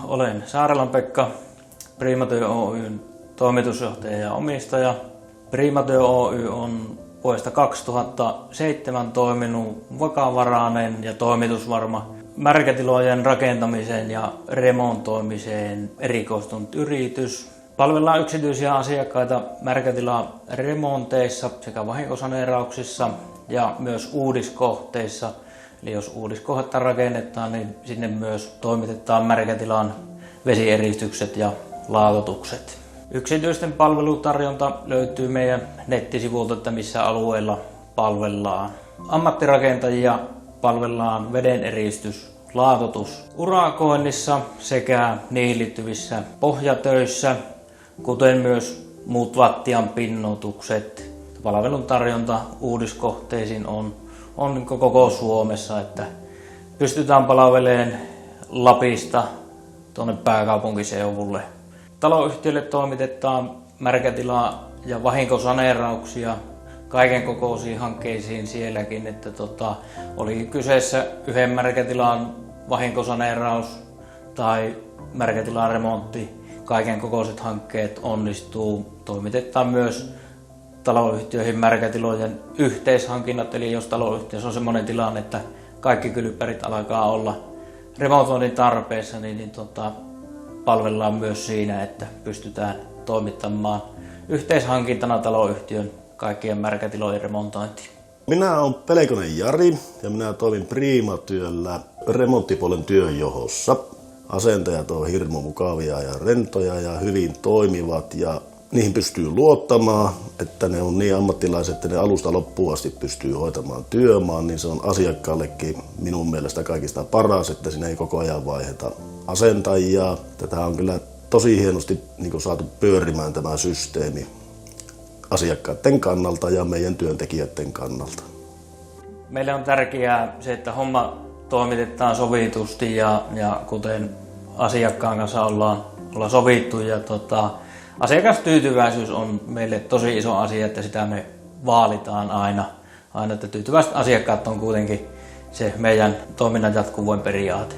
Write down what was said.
Olen Saarelan Pekka, Priimatyö Oyn toimitusjohtaja ja omistaja. Priimatyö Oy on vuodesta 2007 toiminut vakavarainen ja toimitusvarma märkätilojen rakentamiseen ja remontoimiseen erikoistunut yritys. Palvellaan yksityisiä asiakkaita märkätilaremonteissa sekä vahinkosaneerauksissa ja myös uudiskohteissa. Eli jos uudiskohdetta rakennetaan, niin sinne myös toimitetaan märkätilan vesieristykset ja laatotukset. Yksityisten palvelutarjonta löytyy meidän nettisivulta, että missä alueella palvellaan. Ammattirakentajia palvellaan vedeneristys, laatotus urakoinnissa sekä niihin liittyvissä pohjatöissä, kuten myös muut lattian pinnoitukset. Palvelun tarjonta uudiskohteisiin on koko Suomessa, että pystytään palvelemaan Lapista tuonne pääkaupunkiseudulle. Taloyhtiölle toimitetaan märkätila- ja vahinkosaneerauksia kaiken kokoisiin hankkeisiin sielläkin, että oli kyseessä yhden märkätilan vahinkosaneeraus tai märkätilan remontti, kaiken kokoiset hankkeet onnistuu. Toimitetaan myös taloyhtiöihin märkätilojen yhteishankinnat, eli jos taloyhtiössä on sellainen tilanne, että kaikki kylppärit alkaa olla remontoinnin tarpeessa, niin palvellaan myös siinä, että pystytään toimittamaan yhteishankintana taloyhtiön kaikkien märkätilojen remontointiin. Minä olen Pelkonen Jari ja minä toimin Priimatyöllä remonttipuolen työnjohdossa. Asentajat on hirmu mukavia ja rentoja ja hyvin toimivat ja niihin pystyy luottamaan, että ne on niin ammattilaiset, että ne alusta loppuun asti pystyy hoitamaan työmaan, niin se on asiakkaallekin minun mielestä kaikista paras, että siinä ei koko ajan vaiheta asentajia. Tätä on kyllä tosi hienosti saatu pyörimään tämä systeemi asiakkaiden kannalta ja meidän työntekijöiden kannalta. Meille on tärkeää se, että homma toimitetaan sovitusti ja kuten asiakkaan kanssa ollaan sovittu. Ja asiakastyytyväisyys on meille tosi iso asia, että sitä me vaalitaan aina, että tyytyväiset asiakkaat on kuitenkin se meidän toiminnan jatkuvuuden periaate.